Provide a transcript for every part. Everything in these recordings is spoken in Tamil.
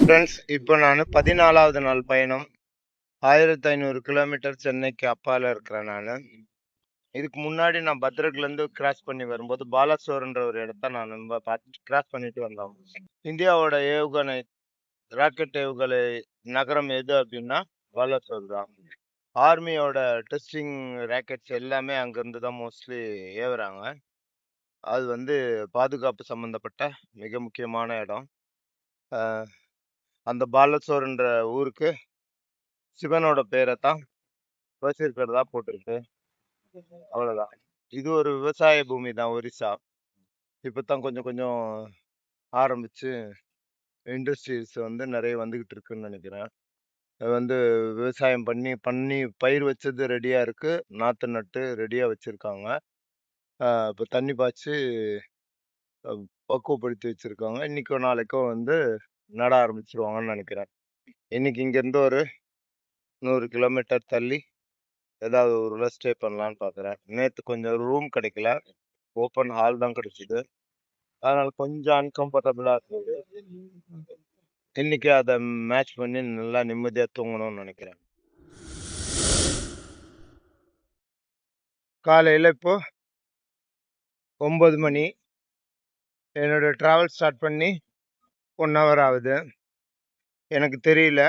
ஃப்ரெண்ட்ஸ், இப்போ நான் 14வது நாள் பயணம். 1500 கிலோமீட்டர் சென்னைக்கு அப்பால இருக்கிறேன் நானு. இதுக்கு முன்னாடி நான் பத்ரக்லேருந்து கிராஸ் பண்ணி வரும்போது, பாலசோர்ன்ற ஒரு இடத்த நான் கிராஸ் பண்ணிட்டு வந்தோம். இந்தியாவோட ஏவுகணை ராக்கெட் ஏவுகணை நகரம் எது அப்படின்னா பாலசோர் தான். ஆர்மியோட டெஸ்டிங் ராக்கெட்ஸ் எல்லாமே அங்கேருந்து தான் மோஸ்ட்லி ஏவுறாங்க. அது பாதுகாப்பு சம்பந்தப்பட்ட மிக முக்கியமான இடம். அ அந்த பாலசோர்ன்ற ஊருக்கு சிவனோட பேரை தான் வச்சிருக்கிறதா போட்டிருக்கு. அவ்வளவுதான். இது ஒரு விவசாய பூமி தான் ஒரிசா. இப்பதான் கொஞ்சம் கொஞ்சம் ஆரம்பிச்சு இண்டஸ்ட்ரீஸ் நிறைய வந்துகிட்டு இருக்குன்னு நினைக்கிறேன். அது விவசாயம் பண்ணி பண்ணி பயிர் வச்சது ரெடியா இருக்கு. நாத்து நட்டு ரெடியா வச்சிருக்காங்க. இப்போ தண்ணி பாய்ச்சி பக்குவப்படுத்தி வச்சிருக்காங்க. இன்னைக்கோ நாளைக்கோ நட ஆரம்பிச்சிருவாங்கன்னு நினைக்கிறேன். இன்னைக்கு இங்க இருந்து ஒரு 100 கிலோமீட்டர் தள்ளி ஏதாவது ஒரு ஊர்ல ஸ்டே பண்ணலான்னு பாக்குறேன். நேத்து கொஞ்சம் ரூம் கிடைக்கல. ஓப்பன் ஹால் தான் கிடைச்சது. அதனால கொஞ்சம் அன்கம்ஃபர்டபுளா இருந்தது. இன்னைக்கு அதை மேட்ச் பண்ணி நல்லா நிம்மதியா தூங்கணும்னு நினைக்கிறேன். காலையில இப்போ 9 மணி. என்னோட டிராவல் ஸ்டார்ட் பண்ணி 1 hour ஆகுது. எனக்கு தெரியல,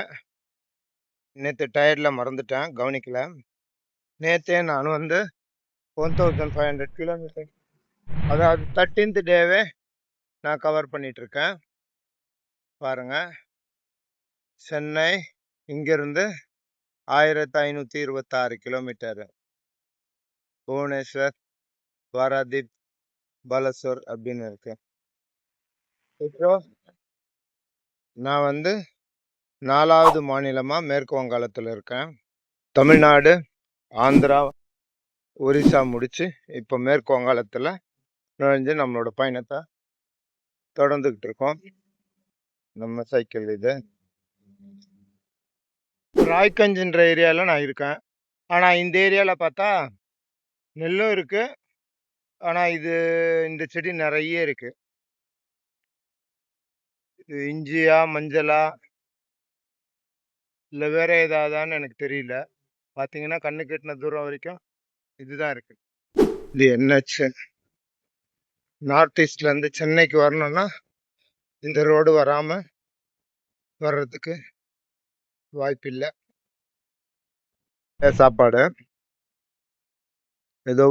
நேற்று டயர்ட்ல மறந்துட்டேன், கவனிக்கல. நேற்றே நான் 1500 கிலோமீட்டர், அதாவது 13th டேவே நான் கவர் பண்ணிட்டு இருக்கேன். பாருங்க, சென்னை இங்கிருந்து 1526 கிலோமீட்டர், புவனேஸ்வர், பாராதீப், பாலசோர் அப்படின்னு இருக்கு. இப்போ நான் 4வது மாநிலமா மேற்கு வங்காளத்தில் இருக்கேன். தமிழ்நாடு, ஆந்திரா, ஒரிசா முடிச்சு இப்போ மேற்கு வங்காளத்தில் நுழைஞ்சு நம்மளோட பயணத்தை தொடர்ந்துகிட்டு இருக்கோம். நம்ம சைக்கிள் இது. ராய்கஞ்சுன்ற ஏரியாவில் நான் இருக்கேன். ஆனால் இந்த ஏரியாவில் பார்த்தா நெல்லும் இருக்கு. ஆனால் இந்த செடி நிறைய இருக்கு. இது இஞ்சியா, மஞ்சளா, இல்லை வேற ஏதாவதான்னு எனக்கு தெரியல. பார்த்தீங்கன்னா கண்ணு கெட்டின தூரம் வரைக்கும் இதுதான் இருக்கு. இது என்ஹெச். நார்த் ஈஸ்ட்ல இருந்து சென்னைக்கு வரணும்னா இந்த ரோடு வராம வர்றதுக்கு வாய்ப்பில்லை. சாப்பாடு ஏதோ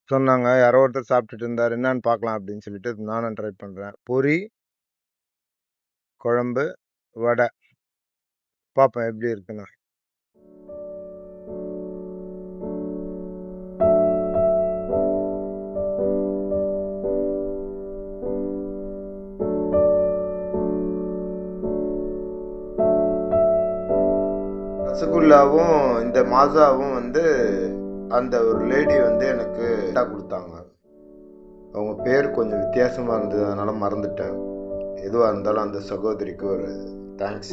சொன்னாங்க, யாரோ ஒருத்தர் சாப்பிட்டுட்டு இருந்தார், என்னன்னு பார்க்கலாம் அப்படின்னு சொல்லிட்டு நானும் ட்ரை பண்றேன். பொரி, குழம்பு, வடை, பார்ப்பேன் எப்படி இருக்குன்னு. ரசகுல்லாவும் இந்த மாசாவும் அந்த ஒரு லேடி எனக்கு கொடுத்தாங்க. அவங்க பேர் கொஞ்சம் வித்தியாசமா இருந்தது, அதனால மறந்துட்டேன். எதுவாக இருந்தாலும் அந்த சகோதரிக்கு ஒரு தேங்க்ஸ்.